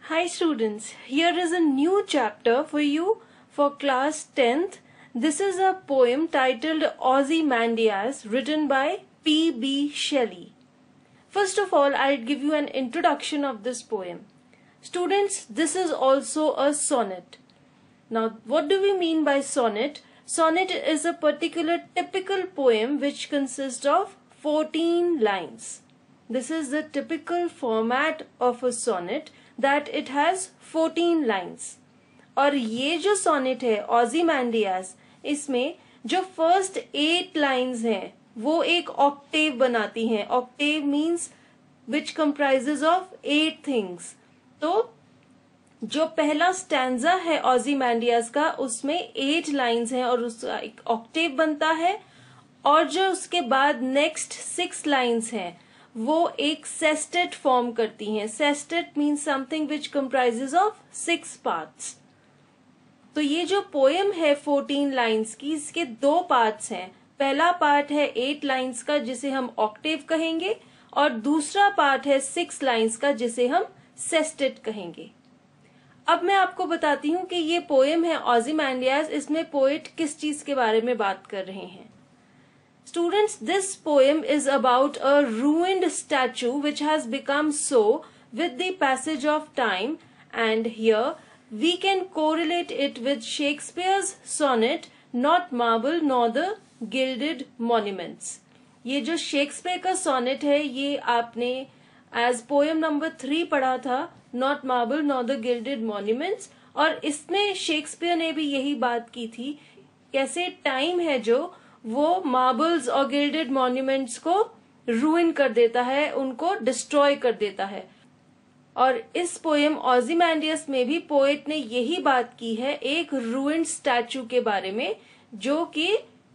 Hi students, here is a new chapter for you for class 10th. This is a poem titled Ozymandias written by P.B. Shelley. First of all, I'll give you an introduction of this poem. Students, this is also a sonnet. Now, what do we mean by sonnet? Sonnet is a particular typical poem which consists of 14 lines. This is the typical format of a sonnet that it has 14 lines. और ये जो sonnet है Ozymandias, इसमें जो first 8 lines हैं वो एक octave बनाती हैं. Octave means which comprises of 8 things. तो जो पहला स्टैंजा है Ozymandias का उसमें 8 लाइन्स हैं और उसका एक ऑक्टेव बनता है, और जो उसके बाद नेक्स्ट 6 लाइन्स हैं वो एक सेस्टेट फॉर्म करती हैं. Sestet means something which comprises of 6 parts. तो ये जो पोएम है 14 लाइन्स की, इसके 2 पार्ट्स हैं. पहला पार्ट है 8 लाइन्स का जिसे हम ऑक्टेव कहेंगे, और दूसरा पार्ट है 6 लाइन्स का जिसे हम सेस्टेट कहेंगे. अब मैं आपको बताती हूँ कि ये पोएम है Ozymandias, इसमें पोएट किस चीज के बारे में बात कर रहे हैं. Students, this poem is about a ruined statue which has become so with the passage of time, and here we can correlate it with Shakespeare's sonnet Not Marble Nor the Gilded Monuments. ये जो Shakespeare का sonnet है ये आपने as poem number 3 पढ़ा था, Not Marble Nor the Gilded Monuments, और इसमें शेक्सपियर ने भी यही बात की थी कैसे टाइम है जो वो मार्बल्स और गिल्डेड मॉन्यूमेंट्स को रूइन कर देता है, उनको डिस्ट्रॉय कर देता है. और इस पोएम Ozymandias में भी पोएट ने यही बात की है एक रूइंड स्टैचू के बारे में जो कि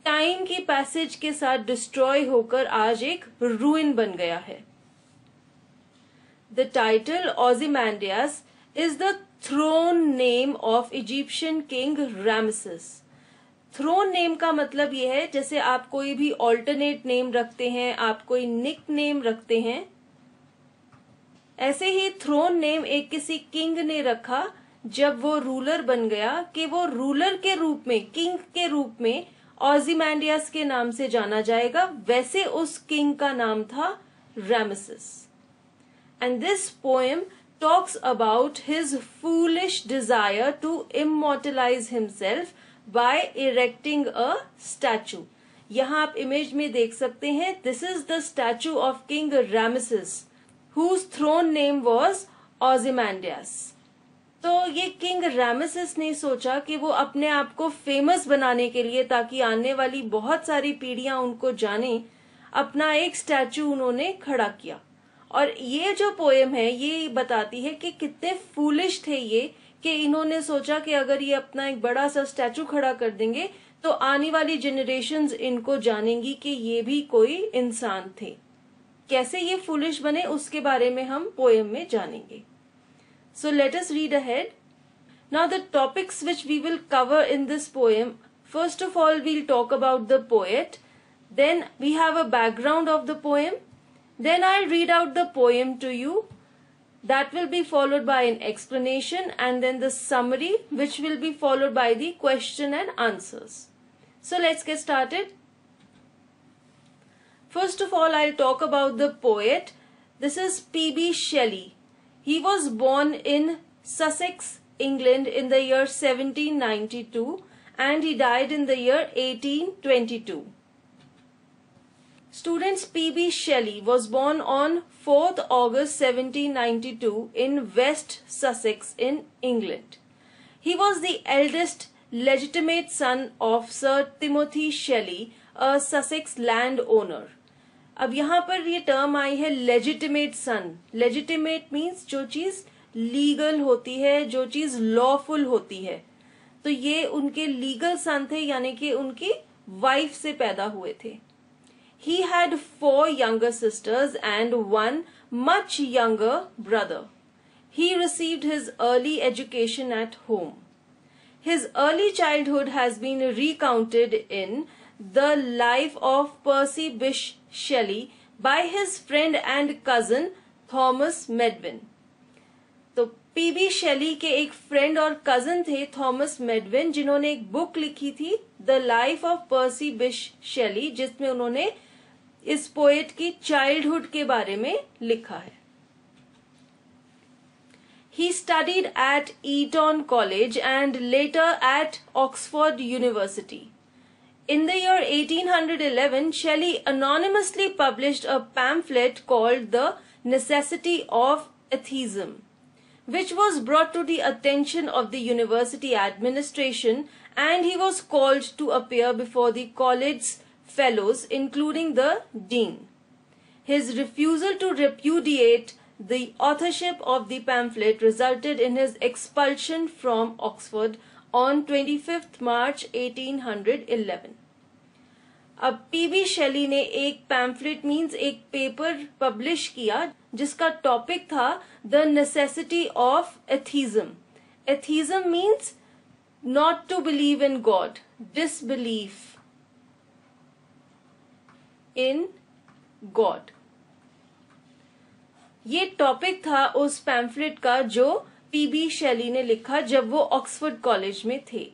टाइम की पैसेज के साथ डिस्ट्रॉय होकर आज एक रूइन बन गया है. The title Ozymandias is the throne name of Egyptian king Rameses. Throne name का मतलब ये है जैसे आप कोई भी ऑल्टरनेट नेम रखते हैं, आप कोई निक नेम रखते हैं, ऐसे ही थ्रोन नेम एक किसी किंग ने रखा जब वो रूलर बन गया कि वो रूलर के रूप में, किंग के रूप में Ozymandias के नाम से जाना जाएगा. वैसे उस किंग का नाम था Rameses. And this poem talks about his foolish desire to immortalise himself by erecting a statue. यहाँ आप इमेज में देख सकते हैं, this is the statue of King Ramesses, whose throne name was Ozymandias. तो ये किंग रामेसेस ने सोचा कि वो अपने आप को फेमस बनाने के लिए, ताकि आने वाली बहुत सारी पीढ़ियां उनको जाने, अपना एक स्टैचू उन्होंने खड़ा किया. और ये जो पोएम है ये बताती है कि कितने फूलिश थे ये कि इन्होंने सोचा कि अगर ये अपना एक बड़ा सा स्टैचू खड़ा कर देंगे तो आने वाली जनरेशन्स इनको जानेंगी कि ये भी कोई इंसान थे. कैसे ये फूलिश बने उसके बारे में हम पोएम में जानेंगे. So let us read ahead. Now the topics which we will cover in this poem, first of all we'll talk about the poet, then we have a background of the poem, then I read out the poem to you. That will be followed by an explanation and then the summary, which will be followed by the question and answers. So let's get started. First of all, I'll talk about the poet. This is P.B. Shelley. He was born in Sussex, England in the year 1792 and he died in the year 1822. Students, P.B. Shelley was born on 4th August 1792 in West Sussex in England. He was the eldest legitimate son of Sir Timothy Shelley, a Sussex landowner. अब यहाँ पर ये term आई है legitimate son. Legitimate means जो चीज legal होती है, जो चीज लॉफुल होती है. तो ये उनके लीगल सन थे, यानी कि उनकी वाइफ से पैदा हुए थे. He had 4 younger sisters and 1 much younger brother. He received his early education at home. His early childhood has been recounted in The Life of Percy Bysshe Shelley by his friend and cousin Thomas Medwin. तो PB शेली के एक friend और cousin थे Thomas मेडविन, जिन्होंने एक book लिखी थी the life of पर्सी बिश शेली, जिसमें उन्होंने इस पोएट की चाइल्डहुड के बारे में लिखा है। He studied at Eton College and later at Oxford University. In the year 1811, Shelley anonymously published a pamphlet called The Necessity of Atheism, which was brought to the attention of the university administration, and he was called to appear before the college's fellows, including the dean. His refusal to repudiate the authorship of the pamphlet resulted in his expulsion from Oxford on 25th March 1811. अब PB Shelley ने एक pamphlet means एक paper publish किया जिसका topic था the necessity of atheism. Atheism means not to believe in God, disbelief in God. ये topic था उस पैम्फलेट का जो पीबी शेली ने लिखा जब वो ऑक्सफोर्ड कॉलेज में थे।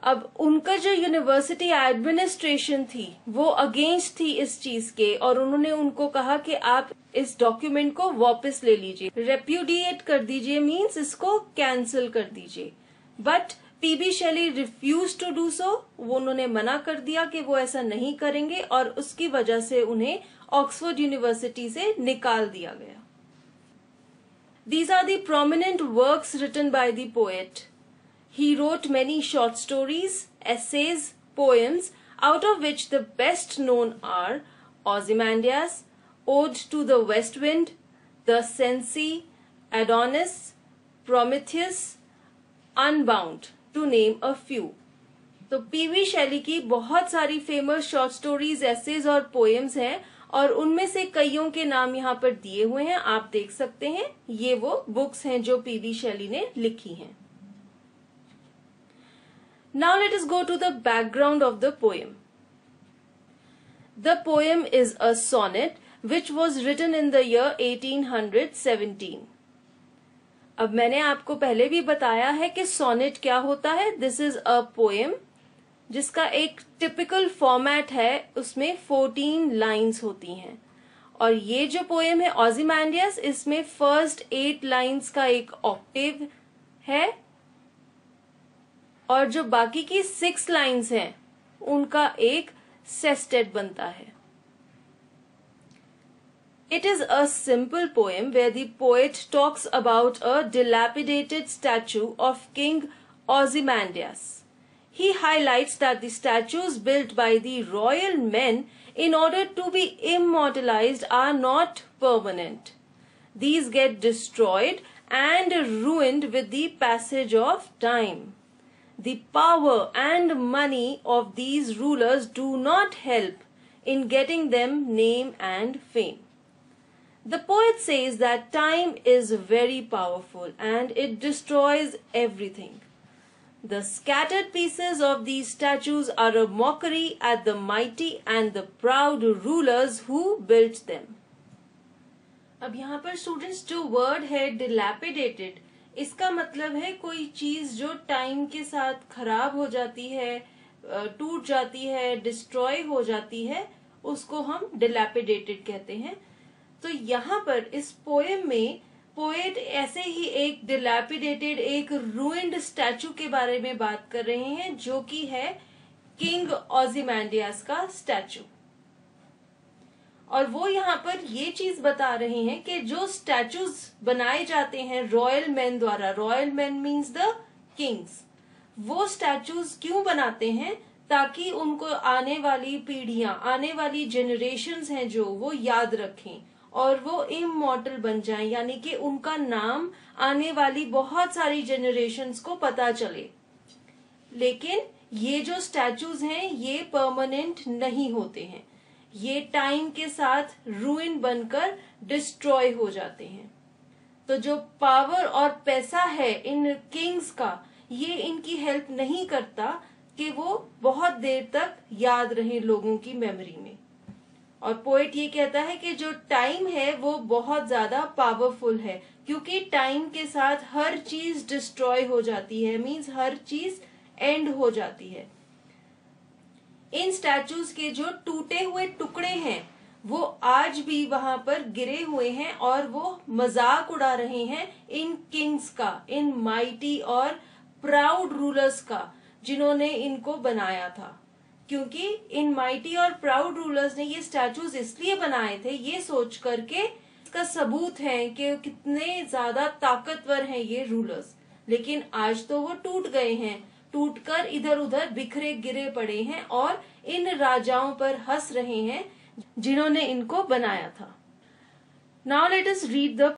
अब उनका जो यूनिवर्सिटी एडमिनिस्ट्रेशन थी वो अगेंस्ट थी इस चीज के, और उन्होंने उनको कहा कि आप इस डॉक्यूमेंट को वापस ले लीजिए, रेप्यूडिएट कर दीजिए, मींस इसको कैंसिल कर दीजिए। But PB Shelley refuse to do so, वो उन्होंने मना कर दिया कि वो ऐसा नहीं करेंगे, और उसकी वजह से उन्हें ऑक्सफोर्ड यूनिवर्सिटी से निकाल दिया गया। These are the prominent works written by the poet. He wrote many short stories, essays, poems, out of which the best known are Ozymandias, Ode to the West Wind, The Cenci, Adonis, Prometheus, Unbound, to name a few. तो PV शेली की बहुत सारी famous short stories, essays और poems हैं, और उनमें से कईयों के नाम यहाँ पर दिए हुए हैं, आप देख सकते हैं। ये वो बुक्स हैं जो पीबी शेली ने लिखी हैं। Now let us go to the background of the poem. The poem is a sonnet which was written in the year 1817. अब मैंने आपको पहले भी बताया है कि सोनेट क्या होता है। दिस इज अ पोएम जिसका एक टिपिकल फॉर्मेट है, उसमें 14 लाइंस होती हैं। और ये जो पोएम है ऑजिमांडियस, इसमें फर्स्ट 8 लाइंस का एक ऑक्टेव है, और जो बाकी की 6 लाइंस हैं उनका एक सेस्टेट बनता है। It is a simple poem where the poet talks about a dilapidated statue of King Ozymandias. He highlights that the statues built by the royal men in order to be immortalized are not permanent. These get destroyed and ruined with the passage of time. The power and money of these rulers do not help in getting them name and fame. The poet says that time is very powerful and it destroys everything. The scattered pieces of these statues are a mockery at the mighty and the proud rulers who built them. अब यहाँ पर students जो word है dilapidated, इसका मतलब है कोई चीज जो टाइम के साथ खराब हो जाती है, टूट जाती है, डिस्ट्रॉय हो जाती है, उसको हम dilapidated कहते हैं। तो यहाँ पर इस पोएम में पोएट ऐसे ही एक डिलैपिडेटेड, एक रूइंड स्टैचू के बारे में बात कर रहे हैं, जो कि है किंग ऑजिमांडियास का स्टैचू। और वो यहाँ पर ये चीज बता रहे हैं कि जो स्टैचूज बनाए जाते हैं रॉयल मैन द्वारा, royal man means the Kings, वो स्टैचूज क्यों बनाते हैं? ताकि उनको आने वाली पीढ़ियां, आने वाली जेनरेशंस हैं जो, वो याद रखें और वो इमॉर्टल बन जाएं, यानी कि उनका नाम आने वाली बहुत सारी जेनरेशंस को पता चले। लेकिन ये जो स्टैचूज हैं ये परमानेंट नहीं होते हैं, ये टाइम के साथ रूइन बनकर डिस्ट्रॉय हो जाते हैं। तो जो पावर और पैसा है इन किंग्स का, ये इनकी हेल्प नहीं करता कि वो बहुत देर तक याद रहे लोगों की मेमोरी में। और पोएट ये कहता है कि जो टाइम है वो बहुत ज्यादा पावरफुल है, क्योंकि टाइम के साथ हर चीज डिस्ट्रॉय हो जाती है, मीन्स हर चीज एंड हो जाती है। इन स्टैचूज के जो टूटे हुए टुकड़े हैं वो आज भी वहां पर गिरे हुए हैं और वो मजाक उड़ा रहे हैं इन किंग्स का, इन माइटी और प्राउड रूलर्स का जिन्होंने इनको बनाया था। क्योंकि इन माइटी और प्राउड रूलर्स ने ये स्टैचूज इसलिए बनाए थे, ये सोच करके इसका सबूत है कि कितने ज्यादा ताकतवर हैं ये रूलर्स। लेकिन आज तो वो टूट गए हैं, टूटकर इधर उधर बिखरे गिरे पड़े हैं और इन राजाओं पर हंस रहे हैं जिन्होंने इनको बनाया था। Now let us read the